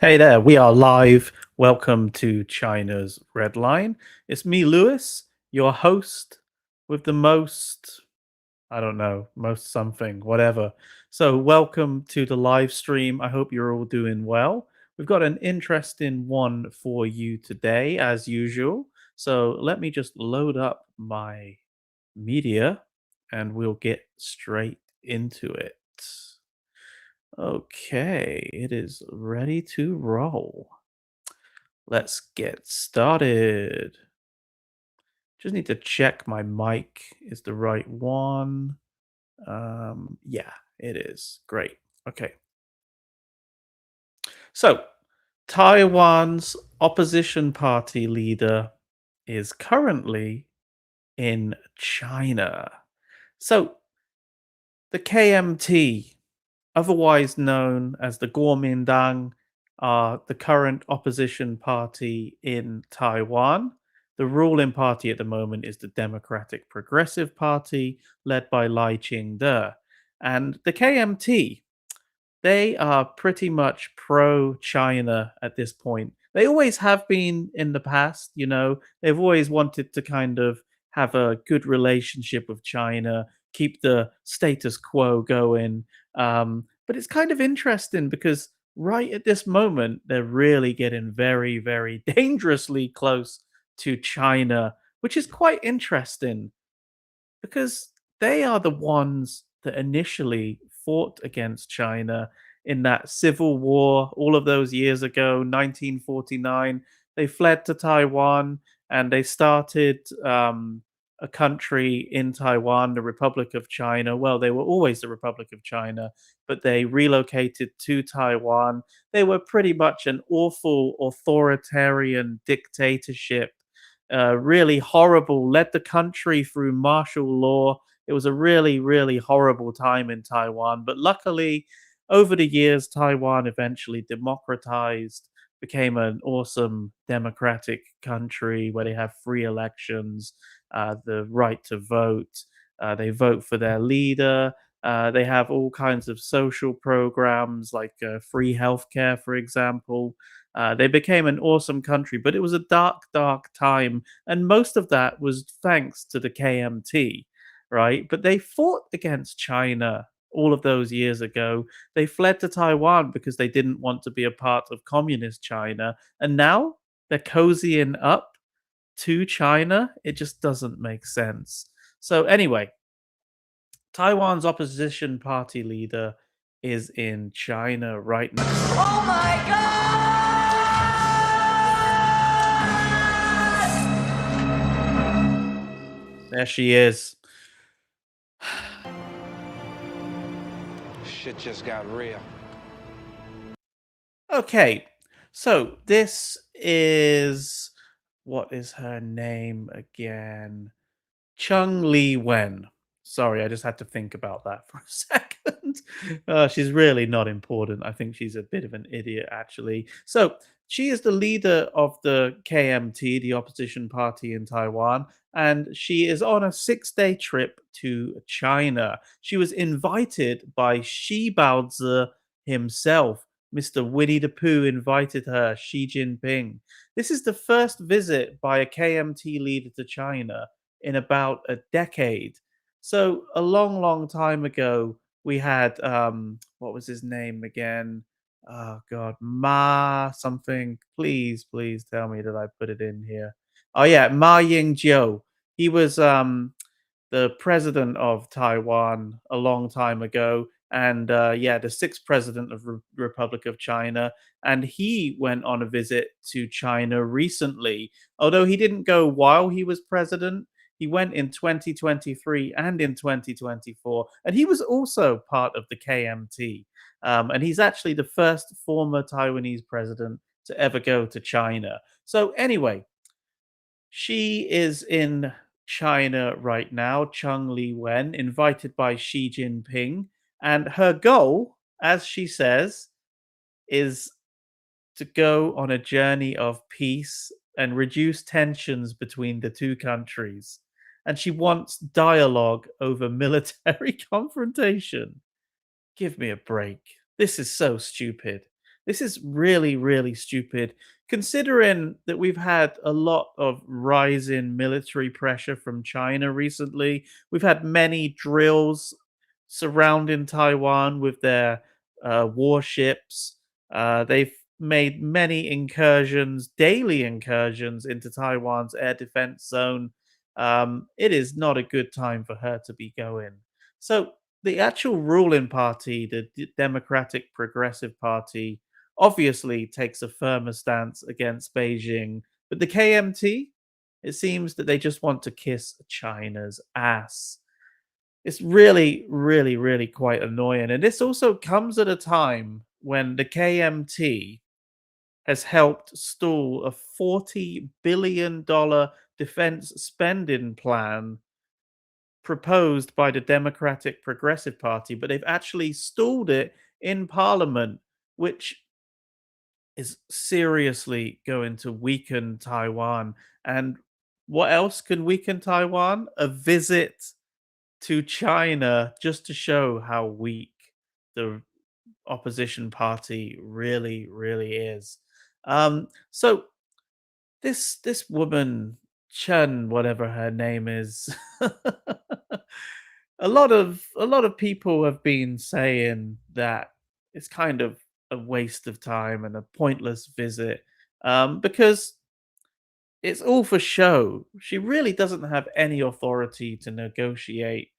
Hey there, we are live. Welcome to China's Red Line. It's me, Lewis, your host with the most, I don't know, most something, whatever. So, welcome to the live stream. I hope you're all doing well. We've got an interesting one for you today, as usual. So, let me just load up my media and we'll get straight into it. Okay, it is ready to roll. Let's get started. Just need to check my mic is the right one. Yeah, it is. Great. Okay. So, Taiwan's opposition party leader is currently in China. So, the KMT, otherwise known as the Kuomintang, are the current opposition party in Taiwan. The ruling party at the moment is the Democratic Progressive Party, led by Lai Ching-te. And the KMT, they are pretty much pro China at this point. They always have been in the past, they've always wanted to kind of have a good relationship with China, keep the status quo going. But it's kind of interesting because right at this moment, they're really getting very, very dangerously close to China, which is quite interesting because they are the ones that initially fought against China in that civil war all of those years ago, 1949. They fled to Taiwan and they started a country in Taiwan, the Republic of China. Well, they were always the Republic of China, but they relocated to Taiwan. They were pretty much an awful authoritarian dictatorship, really horrible, led the country through martial law. It was a really, really horrible time in Taiwan. But luckily, over the years, Taiwan eventually democratized, became an awesome democratic country where they have free elections, the right to vote. They vote for their leader. They have all kinds of social programs like free healthcare, for example. They became an awesome country, but it was a dark, dark time. And most of that was thanks to the KMT, right? But they fought against China all of those years ago. They fled to Taiwan because they didn't want to be a part of communist China. And now they're cozying up to China. It just doesn't make sense. So, anyway, Taiwan's opposition party leader is in China right now. Oh my God! There she is. Shit just got real. Okay, so this is what is her name again? Chung Li Wen. Sorry, I just had to think about that for a second. She's really not important. I think she's a bit of an idiot, actually. So she is the leader of the KMT, the opposition party in Taiwan, and she is on a 6-day trip to China. She was invited by Xi Baozi himself. Mr. Winnie the Pooh invited her, Xi Jinping. This is the first visit by a KMT leader to China in about a decade. So a long, long time ago, we had what was his name again? Oh God, Ma something. Please, please tell me that I put it in here. Oh yeah, Ma Ying-jeou. He was the president of Taiwan a long time ago, and yeah, the sixth president of Republic of China. And he went on a visit to China recently. Although he didn't go while he was president, he went in 2023 and in 2024, and he was also part of the KMT. And he's actually the first former Taiwanese president to ever go to China. So anyway, she is in China right now, Chung Li Wen, invited by Xi Jinping. And her goal, as she says, is to go on a journey of peace and reduce tensions between the two countries. And she wants dialogue over military confrontation. Give me a break. This is so stupid. This is really, really stupid, considering that we've had a lot of rise in military pressure from China recently. We've had many drills surrounding Taiwan with their warships. They've made many incursions, daily incursions into Taiwan's air defense zone. It is not a good time for her to be going. So, the actual ruling party, the Democratic Progressive Party, obviously takes a firmer stance against Beijing. But the KMT, it seems that they just want to kiss China's ass. It's really, really, really quite annoying. And this also comes at a time when the KMT has helped stall a $40 billion defense spending plan proposed by the Democratic Progressive Party, but they've actually stalled it in Parliament, which is seriously going to weaken Taiwan. And what else can weaken Taiwan? A visit to China just to show how weak the opposition party really, really is. So this woman Chen, whatever her name is, a lot of people have been saying that it's kind of a waste of time and a pointless visit, because it's all for show. She really doesn't have any authority to negotiate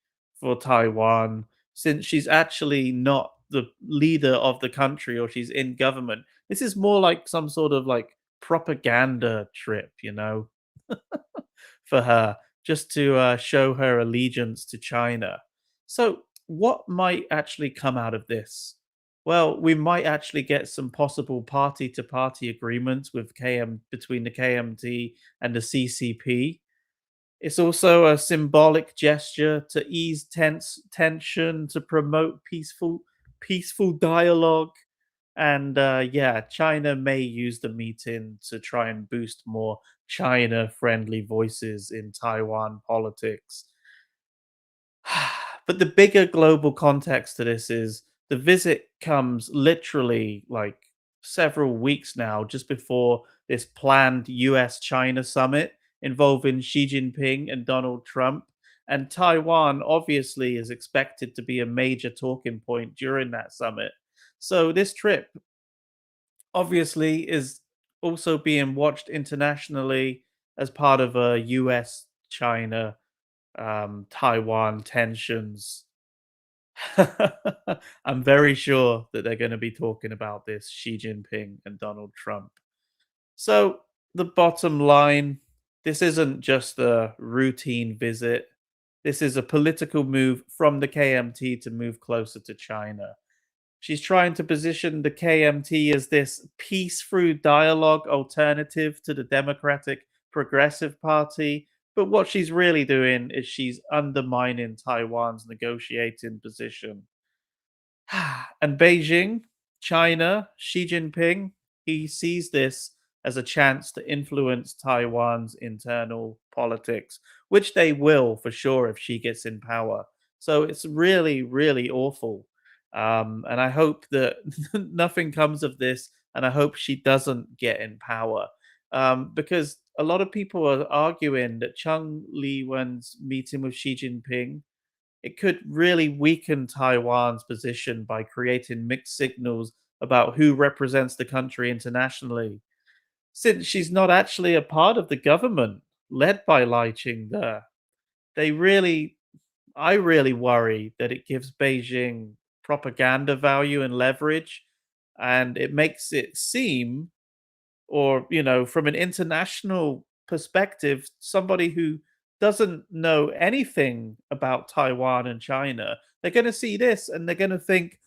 for Taiwan since she's actually not the leader of the country or she's in government. This is more like some sort of like propaganda trip, for her, just to show her allegiance to China. So, what might actually come out of this? Well, we might actually get some possible party-to-party agreements with KM between the KMT and the CCP. It's also a symbolic gesture to ease tension, to promote peaceful dialogue, and yeah, China may use the meeting to try and boost more China-friendly voices in Taiwan politics. But the bigger global context to this is the visit comes literally like several weeks now, just before this planned US China summit involving Xi Jinping and Donald Trump. And Taiwan obviously is expected to be a major talking point during that summit. So this trip obviously is also being watched internationally as part of a US China Taiwan tensions. I'm very sure that they're going to be talking about this, Xi Jinping and Donald Trump. So, the bottom line, this isn't just a routine visit. This is a political move from the KMT to move closer to China. She's trying to position the KMT as this peace through dialogue alternative to the Democratic Progressive Party. But what she's really doing is she's undermining Taiwan's negotiating position. And Beijing, China, Xi Jinping, he sees this as a chance to influence Taiwan's internal politics, which they will for sure if she gets in power. So it's really, really awful. And I hope that nothing comes of this, and I hope she doesn't get in power. Because a lot of people are arguing that Chung Li Wen's meeting with Xi Jinping, it could really weaken Taiwan's position by creating mixed signals about who represents the country internationally, since she's not actually a part of the government led by Lai Ching-te. They really, I really worry that it gives Beijing propaganda value and leverage, and it makes it seem, or from an international perspective, somebody who doesn't know anything about Taiwan and China, they're going to see this and they're going to think,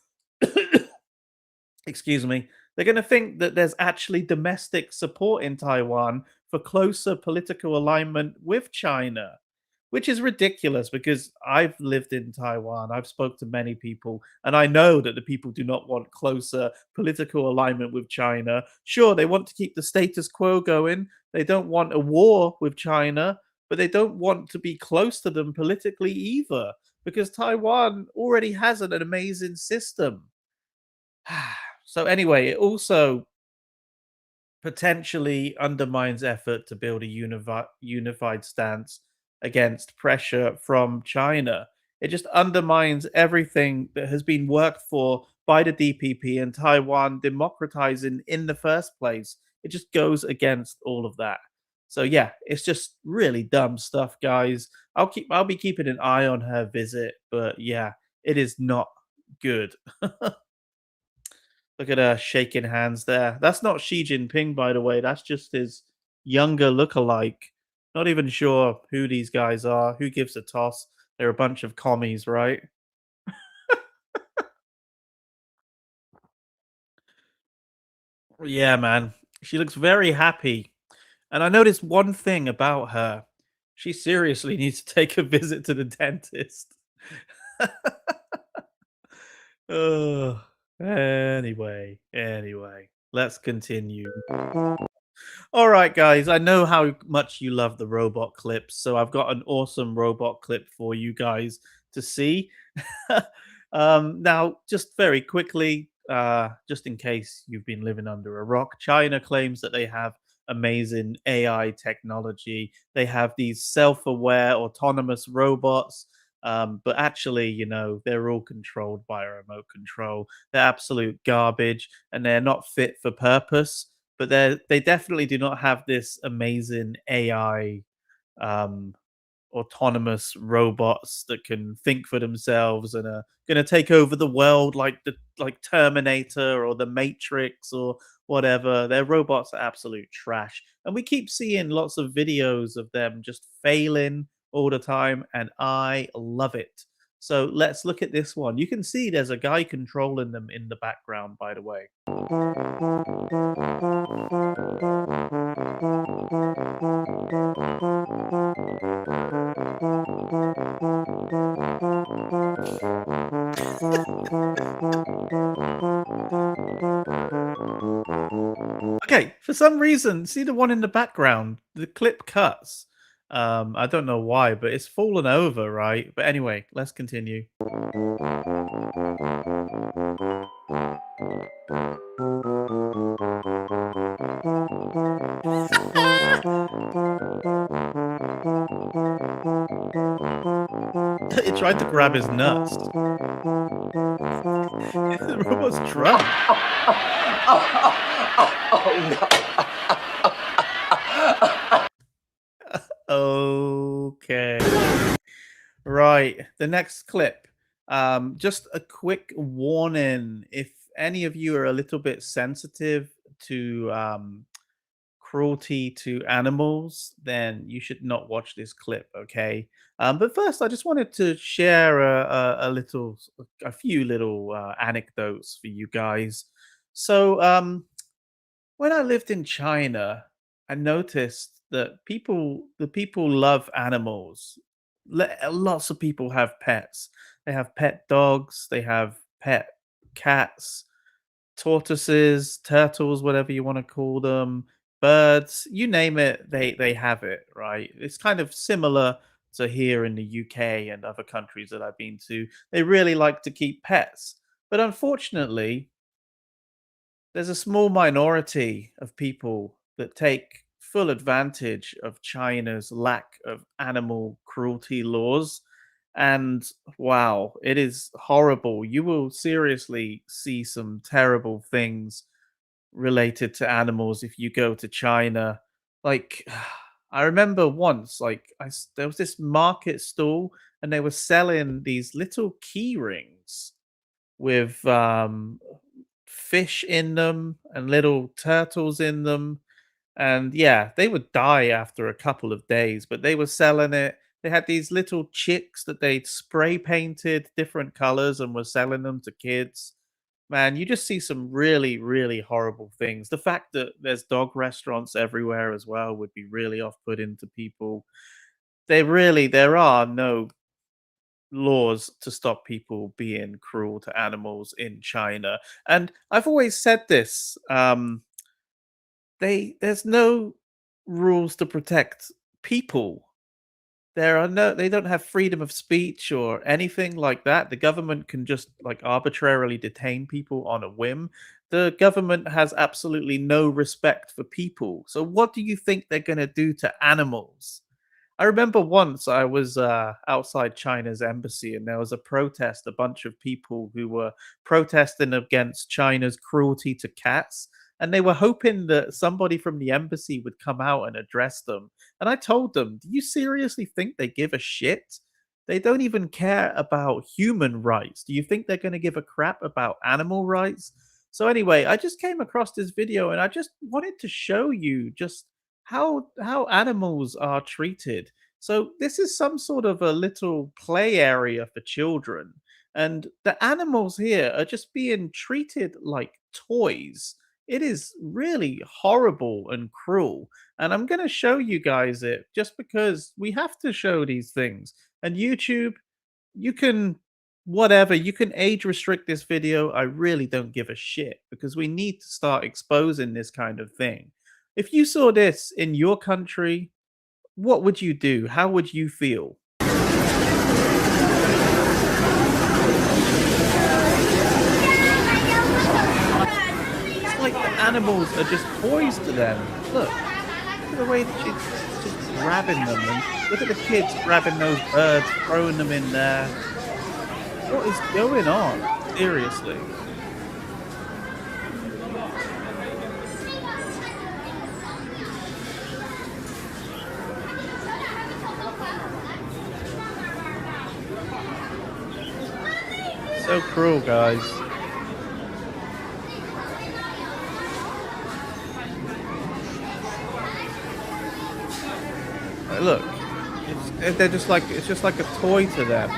excuse me, they're going to think that there's actually domestic support in Taiwan for closer political alignment with China, which is ridiculous because I've lived in Taiwan. I've spoke to many people, and I know that the people do not want closer political alignment with China. Sure, they want to keep the status quo going. They don't want a war with China, but they don't want to be close to them politically either, because Taiwan already has an amazing system. So anyway, it also potentially undermines effort to build a unified stance against pressure from China. It just undermines everything that has been worked for by the DPP and Taiwan democratizing in the first place. It just goes against all of that. So yeah, it's just really dumb stuff, guys. I'll be keeping an eye on her visit, but yeah, it is not good. Look at her shaking hands there. That's not Xi Jinping, by the way. That's just his younger look-alike. Not even sure who these guys are. Who gives a toss? They're a bunch of commies, right? Yeah, man. She looks very happy. And I noticed one thing about her. She seriously needs to take a visit to the dentist. Ugh. Anyway, let's continue. All right, guys, I know how much you love the robot clips, so I've got an awesome robot clip for you guys to see. Now, just very quickly, just in case you've been living under a rock, China claims that they have amazing AI technology. They have these self aware, autonomous robots. But actually, they're all controlled by a remote control. They're absolute garbage and they're not fit for purpose, but they definitely do not have this amazing AI um, autonomous robots that can think for themselves and are going to take over the world like Terminator or the Matrix or whatever. Their robots are absolute trash, and we keep seeing lots of videos of them just failing all the time, and I love it. So let's look at this one. You can see there's a guy controlling them in the background, by the way. Okay, for some reason, see the one in the background, the clip cuts. I don't know why, but it's fallen over, right? But anyway, let's continue. It tried to grab his nuts. The robot's drunk. Okay. Right. The next clip. Just a quick warning. If any of you are a little bit sensitive to cruelty to animals, then you should not watch this clip, okay? But first, I just wanted to share a few little anecdotes for you guys. So, when I lived in China, I noticed that the people love animals. Lots of people have pets. They have pet dogs, they have pet cats, tortoises, turtles, whatever you want to call them, birds, you name it, they have it, right? It's kind of similar to here in the UK and other countries that I've been to. They really like to keep pets. But unfortunately, there's a small minority of people that take full advantage of China's lack of animal cruelty laws. And wow, it is horrible. You will seriously see some terrible things related to animals if you go to China. Like, I remember once, there was this market stall and they were selling these little key rings with fish in them and little turtles in them. And yeah, they would die after a couple of days, but they were selling it. They had these little chicks that they'd spray painted different colors and were selling them to kids. Man, you just see some really, really horrible things. The fact that there's dog restaurants everywhere as well would be really off putting to people. There are no laws to stop people being cruel to animals in China. And I've always said this, there's no rules to protect people. They don't have freedom of speech or anything like that. The government can just like arbitrarily detain people on a whim. the government has absolutely no respect for people. So what do you think they're going to do to animals? I remember once I was outside China's embassy and there was a protest, a bunch of people who were protesting against China's cruelty to cats. And they were hoping that somebody from the embassy would come out and address them. And I told them, do you seriously think they give a shit? They don't even care about human rights. Do you think they're going to give a crap about animal rights? So anyway, I just came across this video and I just wanted to show you just how animals are treated. So this is some sort of a little play area for children, and the animals here are just being treated like toys. It is really horrible and cruel, and I'm going to show you guys it just because we have to show these things. And YouTube, you can whatever, you can age restrict this video. I really don't give a shit because we need to start exposing this kind of thing. If you saw this in your country, what would you do? How would you feel? It's like the animals are just toys to them. Look at the way that she's just grabbing them, and look at the kids grabbing those birds, throwing them in there. What is going on? Seriously. So cruel, guys. Look, they're just like it's just like a toy to them.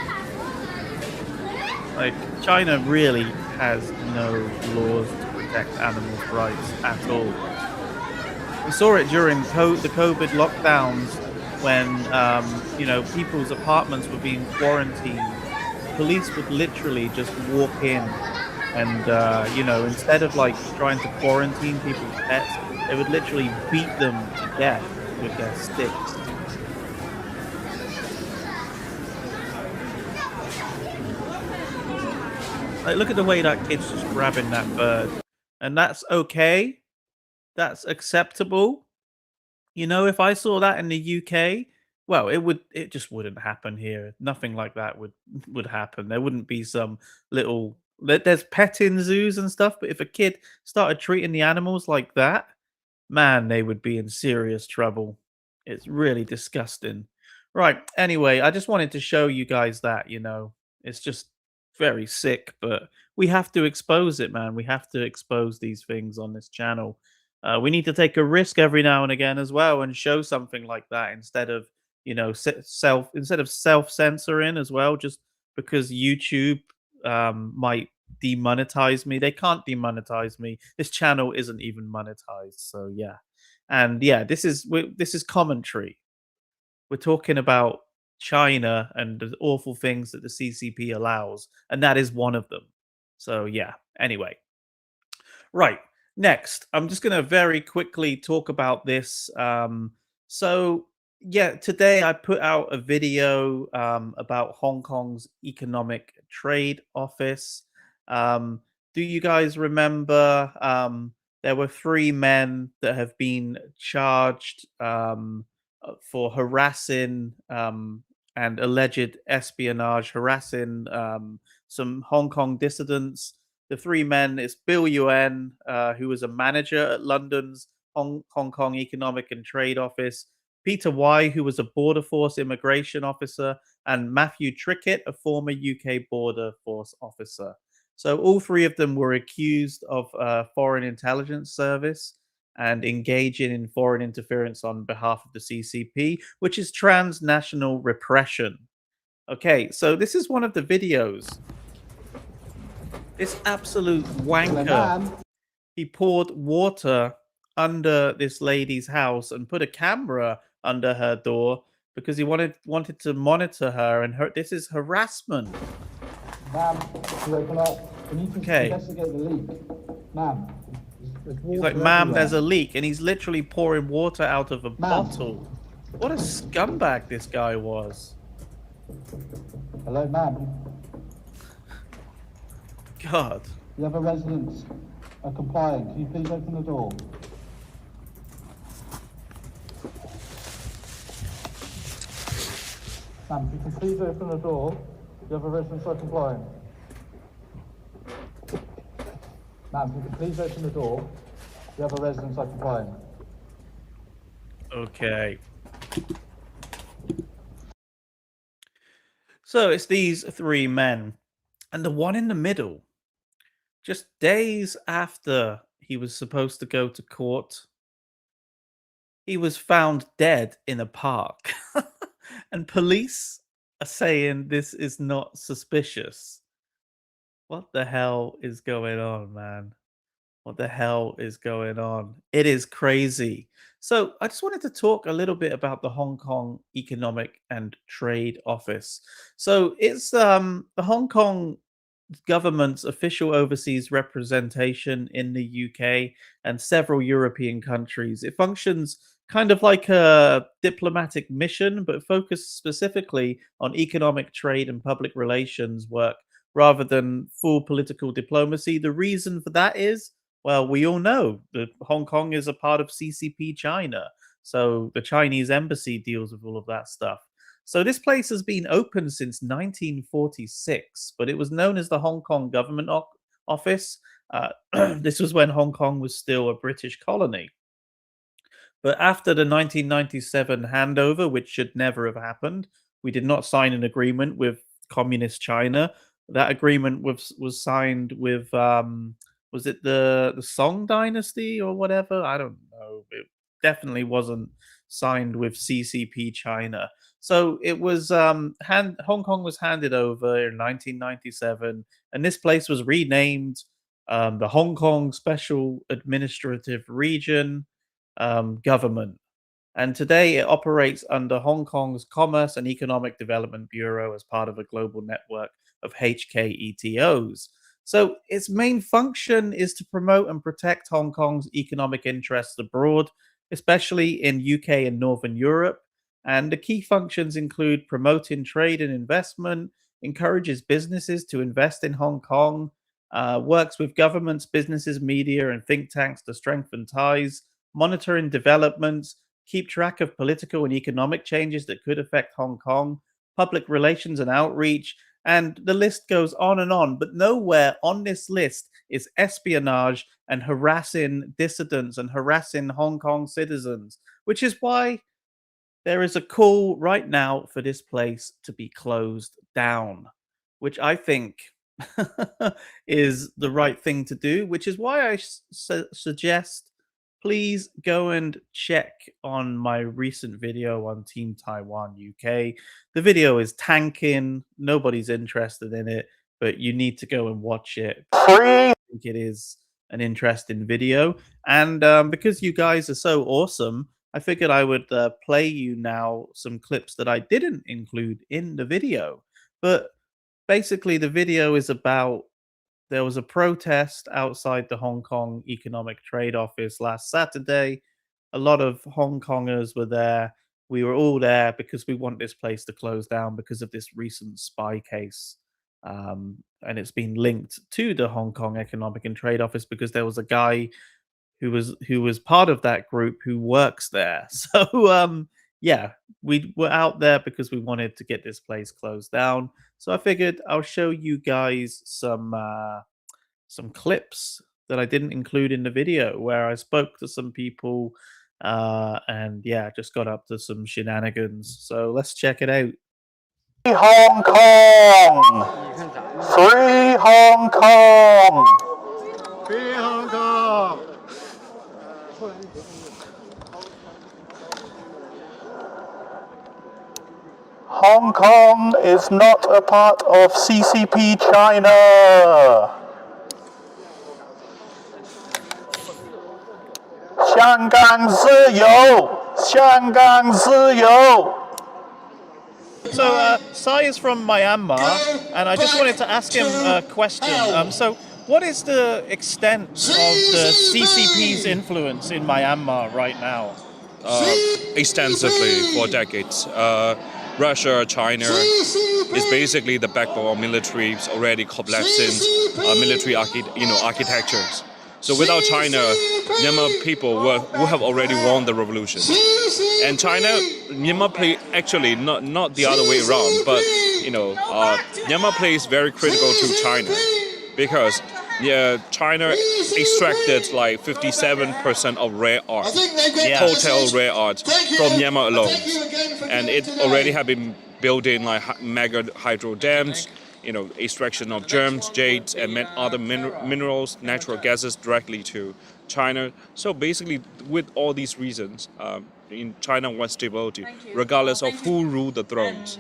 Like China really has no laws to protect animals' rights at all. We saw it during the COVID lockdowns when people's apartments were being quarantined. Police would literally just walk in and instead of like trying to quarantine people's pets, they would literally beat them to death with their sticks. Like, look at the way that kid's just grabbing that bird. And that's okay. That's acceptable. You know, if I saw that in the UK, well, it just wouldn't happen here. Nothing like that would happen. There wouldn't be some little there's petting zoos and stuff, but if a kid started treating the animals like that, man, they would be in serious trouble. It's really disgusting. Right. Anyway, I just wanted to show you guys that, it's just very sick, but we have to expose it, man. We have to expose these things on this channel. We need to take a risk every now and again as well and show something like that instead of, self censoring as well, just because YouTube might demonetize me. They can't demonetize me. This channel isn't even monetized. So yeah. And yeah, this is commentary. We're talking about China and the awful things that the CCP allows, and that is one of them. So yeah. Anyway, right. Next, I'm just going to very quickly talk about this. So, yeah, today I put out a video about Hong Kong's Economic Trade Office. Do you guys remember there were three men that have been charged for harassing and alleged espionage, harassing some Hong Kong dissidents. The three men is Bill Yuan, who was a manager at London's Hong Kong Economic and Trade Office, Peter Y, who was a Border Force immigration officer, and Matthew Trickett, a former UK Border Force officer. So all three of them were accused of foreign intelligence service and engaging in foreign interference on behalf of the CCP, which is transnational repression. Okay, so this is one of the videos. This absolute wanker, he poured water under this lady's house and put a camera under her door because he wanted to monitor her, and this is harassment. Ma'am, to open up. We need to investigate the leak. Ma'am. He's like, ma'am, there's a leak, and he's literally pouring water out of a bottle. What a scumbag this guy was. Hello, ma'am. God. You have a residence are complying. Can you please open the door? Ma'am, if you can please open the door, the other residents are complying. Ma'am, if you can please open the door, the other residents are complying. Okay. So it's these three men, and the one in the middle, just days after he was supposed to go to court, he was found dead in a park. And police are saying this is not suspicious. What the hell is going on, man? What the hell is going on? It is crazy. So, I just wanted to talk a little bit about the Hong Kong Economic and Trade Office. So, it's the Hong Kong government's official overseas representation in the UK and several European countries. It functions kind of like a diplomatic mission, but focused specifically on economic trade and public relations work rather than full political diplomacy. The reason for that is, well, we all know that Hong Kong is a part of CCP China. So the Chinese embassy deals with all of that stuff. So this place has been open since 1946, but it was known as the Hong Kong Government Office. This was when Hong Kong was still a British colony. But after the 1997 handover, which should never have happened, we did not sign an agreement with communist China. That agreement was signed with was it the Song Dynasty or whatever? I don't know. It definitely wasn't signed with CCP China. So it was Hong Kong was handed over in 1997, and this place was renamed the Hong Kong Special Administrative Region government. And today it operates under Hong Kong's Commerce and Economic Development Bureau as part of a global network of HKETOs. So its main function is to promote and protect Hong Kong's economic interests abroad, especially in UK and Northern Europe. And the key functions include promoting trade and investment, encourages businesses to invest in Hong Kong, works with governments, businesses, media, and think tanks to strengthen ties, monitoring developments, keep track of political and economic changes that could affect Hong Kong, public relations and outreach, and the list goes on and on. But nowhere on this list is espionage and harassing dissidents and harassing Hong Kong citizens, which is why there is a call right now for this place to be closed down, which I think is the right thing to do, which is why I suggest please go and check on my recent video on Team Taiwan UK. The video is tanking, nobody's interested in it, but you need to go and watch it. I think it is an interesting video. And because you guys are so awesome, I figured I would play you now some clips that I didn't include in the video. But basically, the video is about there was a protest outside the Hong Kong Economic Trade Office last Saturday. A lot of Hong Kongers were there. We were all there because we want this place to close down because of this recent spy case. And it's been linked to the Hong Kong Economic and Trade Office because there was a guy who was part of that group who works there. So yeah, we were out there because we wanted to get this place closed down. So I figured I'll show you guys some clips that I didn't include in the video where I spoke to some people and yeah, just got up to some shenanigans. So let's check it out. Free Hong Kong! Free Hong Kong! Free Hong Kong! Hong Kong is not a part of CCP China! 香港自由！香港自由！ So, Sai is from Myanmar, and I just wanted to ask him a question. So, what is the extent of the CCP's influence in Myanmar right now? Extensively for decades. Russia, China is basically the backbone of military already collapsing military architectures. So without China, Myanmar people would have already won the revolution. And China, Myanmar play actually not the other way around, but Myanmar plays very critical to China because China extracted like 57% of rare art, total rare art from Myanmar alone, and it already have been building like mega hydro dams, extraction of germs, jades, and other minerals, natural gases directly to China. So basically, with all these reasons, in China wants stability, regardless of who ruled the thrones,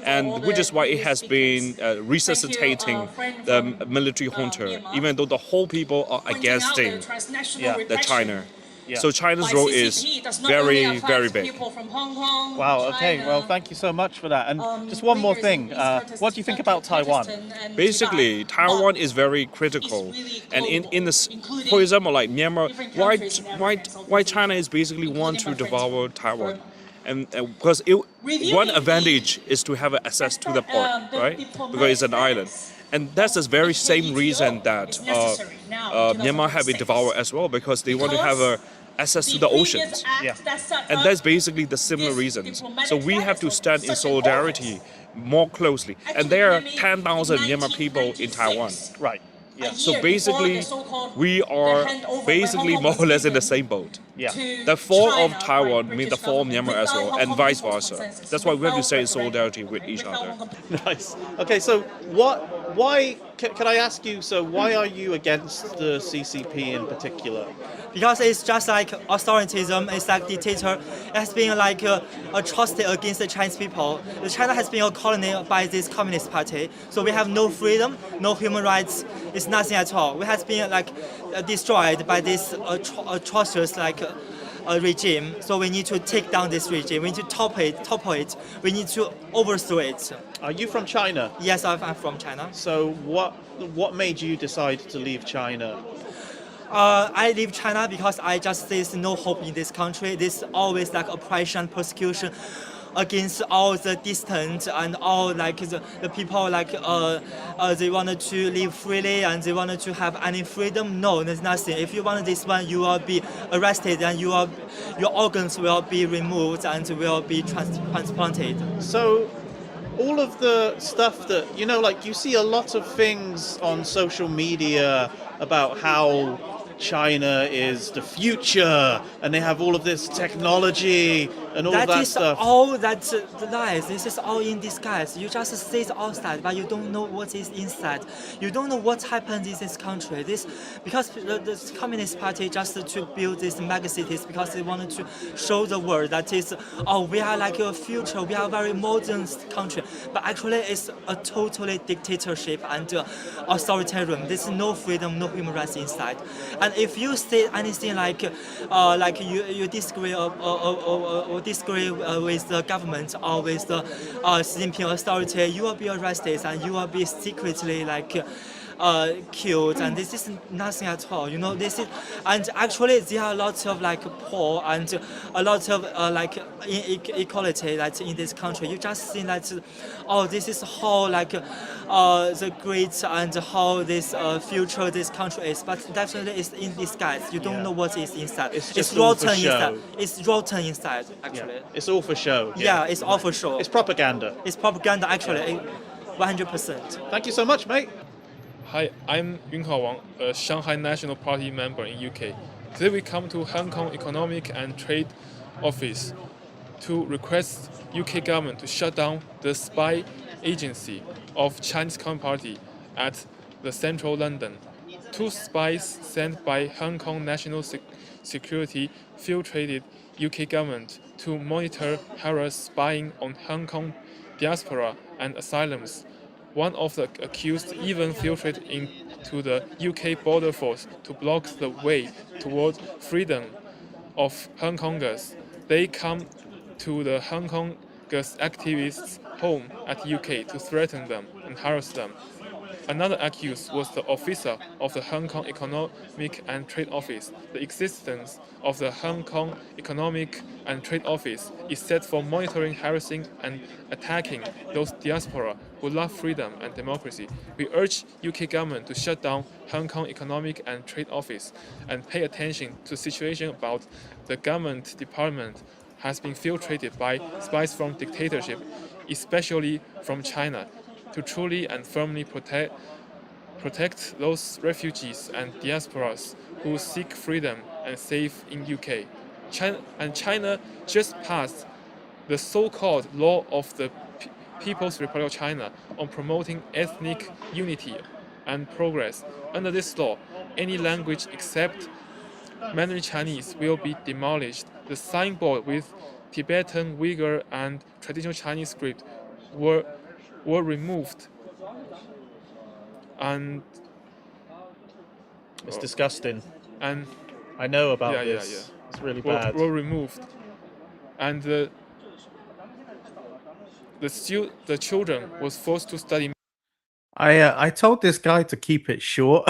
and which is why it has been resuscitating the military junta, even though the whole people are against the China. Yeah. So China's role is very, very big. Wow. Okay. Well, thank you so much for that. And just one more thing. What do you think about Taiwan? Basically, Taiwan is very critical, and in this, for example, like Myanmar, why China is basically want to devour Taiwan, and because one advantage is to have access to the port, right? Because it's an island, and that's the very same reason that Myanmar have been devoured as well, because they want to have access to the oceans. Yeah. And that's basically the similar reasons. So we have to stand in solidarity more closely. And there are 10,000 Myanmar people in Taiwan. Right. Yeah. So basically, we are basically more or less in the same boat. Yeah. The fall of Taiwan means the fall of Myanmar as well, and vice versa. That's why we have to stay in solidarity with each other. Nice. Okay. So why? Can I ask you? So why are you against the CCP in particular? Because it's just like authoritarianism, it's like dictator. It has been like atrocity against the Chinese people. China has been a colony by this Communist Party, so we have no freedom, no human rights. It's nothing at all. We have been like destroyed by this atrocious regime. So we need to take down this regime. We need to topple it. We need to overthrow it. Are you from China? Yes, I'm from China. So what made you decide to leave China? I leave China because I just there's no hope in this country. There's always like oppression, persecution against all the distant and all like the people they wanted to live freely and they wanted to have any freedom. No, there's nothing. If you want this one, you will be arrested and your organs will be removed and will be transplanted. So all of the stuff that like you see a lot of things on social media about how China is the future and they have all of this technology and all of that stuff. That's lies. This is all in disguise. You just see the outside, but you don't know what is inside. You don't know what happens in this country. Because the Communist Party just to build these mega cities because they wanted to show the world that we are like a future. We are a very modern country, but actually it's a totally dictatorship and authoritarian. There's no freedom, no human rights inside. And if you say anything like you disagree or disagree with the government or with the Xi Jinping authority, you will be arrested and you will be secretly killed, and this is nothing at all. This is, and actually there are lots of poor and a lot of inequality in this country. You just think that this is how the great and how this future this country is, but definitely it's in disguise. You don't know what is inside. It's rotten inside. It's rotten inside actually. Yeah. It's all for show. Yeah, it's all for show. It's propaganda. It's propaganda actually, 100%. Thank you so much, mate. Hi, I'm Yunhao Wang, a Shanghai National Party member in UK. Today we come to Hong Kong Economic and Trade Office to request UK government to shut down the spy agency of Chinese Communist Party at the central London. 2 spies sent by Hong Kong National Security infiltrated UK government to monitor, harass, spying on Hong Kong diaspora and asylums. One of the accused even infiltrated into the UK border force to block the way toward freedom of Hong Kongers. They come to the Hong Kongers activists' home at UK to threaten them and harass them. Another accused was the officer of the Hong Kong Economic and Trade Office. The existence of the Hong Kong Economic and Trade Office is set for monitoring, harassing, and attacking those diaspora who love freedom and democracy. We urge UK government to shut down Hong Kong Economic and Trade Office and pay attention to the situation about the government department has been filtrated by spies from dictatorship, especially from China, to truly and firmly protect those refugees and diasporas who seek freedom and safe in UK. China just passed the so-called law of the People's Republic of China on promoting ethnic unity and progress. Under this law, any language except Mandarin Chinese will be demolished. The signboard with Tibetan, Uyghur, and traditional Chinese script were removed, and It's disgusting. and I know about yeah, this. It's really were, bad. were removed, and the children was forced to study I told this guy to keep it short,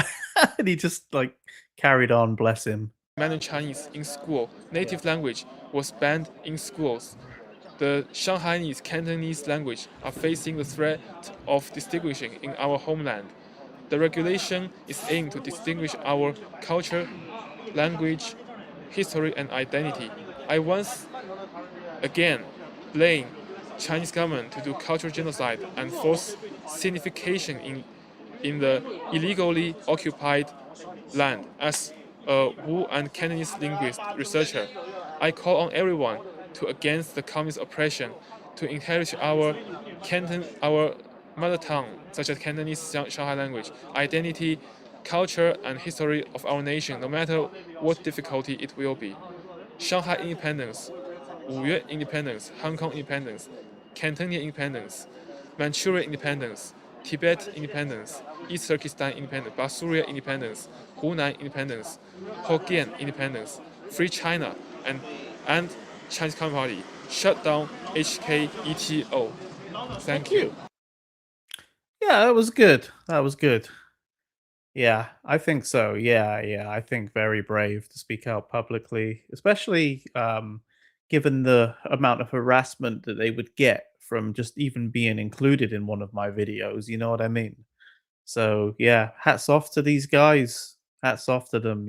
and he just like carried on. Bless him. Mandarin Chinese in school. Native language was banned in schools. The Shanghainese Cantonese language are facing the threat of distinguishing in our homeland. The regulation is aimed to distinguish our culture, language, history, and identity. I once again blame Chinese government to do cultural genocide and force signification in the illegally occupied land. As a Wu and Cantonese linguist researcher, I call on everyone to against the communist oppression, to encourage our mother tongue, such as Cantonese Shanghai language, identity, culture, and history of our nation, no matter what difficulty it will be. Shanghai independence, Wuyue independence, Hong Kong independence, Cantonese independence, Manchuria independence, Tibet independence, East Turkestan independence, Basuria independence, Hunan independence, Hokkien independence, Free China, and Chinese Communist Party. Shut down HKETO. Thank you. Yeah, that was good. That was good. Yeah, I think so. Yeah. I think very brave to speak out publicly, especially given the amount of harassment that they would get from just even being included in one of my videos. You know what I mean? So yeah, hats off to these guys. Hats off to them.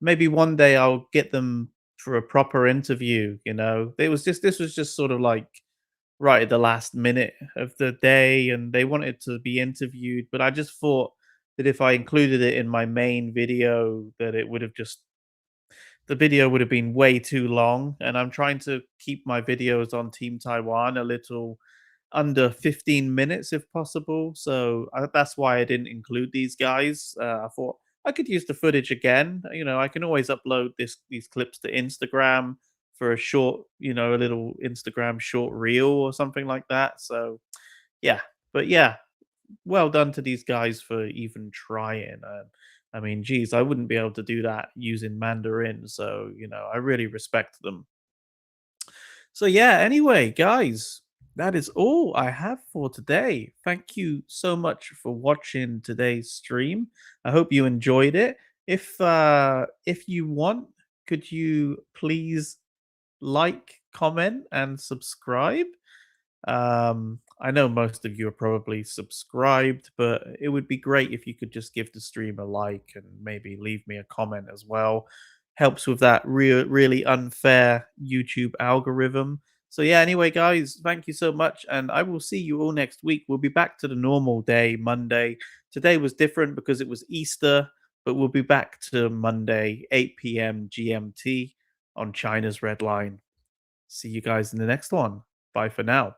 Maybe one day I'll get them for a proper interview. This was just sort of like right at the last minute of the day, and they wanted to be interviewed, but I just thought that if I included it in my main video, that it would have just the video would have been way too long, and I'm trying to keep my videos on Team Taiwan a little under 15 minutes if possible. So that's why I didn't include these guys. I thought I could use the footage again. I can always upload these clips to Instagram for a short, a little Instagram short reel or something like that. So yeah, but yeah, well done to these guys for even trying. I mean, geez, I wouldn't be able to do that using Mandarin. So I really respect them. So yeah, anyway, guys, that is all I have for today. Thank you so much for watching today's stream. I hope you enjoyed it. If you want, could you please like, comment, and subscribe? I know most of you are probably subscribed, but it would be great if you could just give the stream a like and maybe leave me a comment as well. Helps with that really unfair YouTube algorithm. So yeah, anyway, guys, thank you so much, and I will see you all next week. We'll be back to the normal day, Monday. Today was different because it was Easter, but we'll be back to Monday, 8 p.m. GMT on China's Red Line. See you guys in the next one. Bye for now.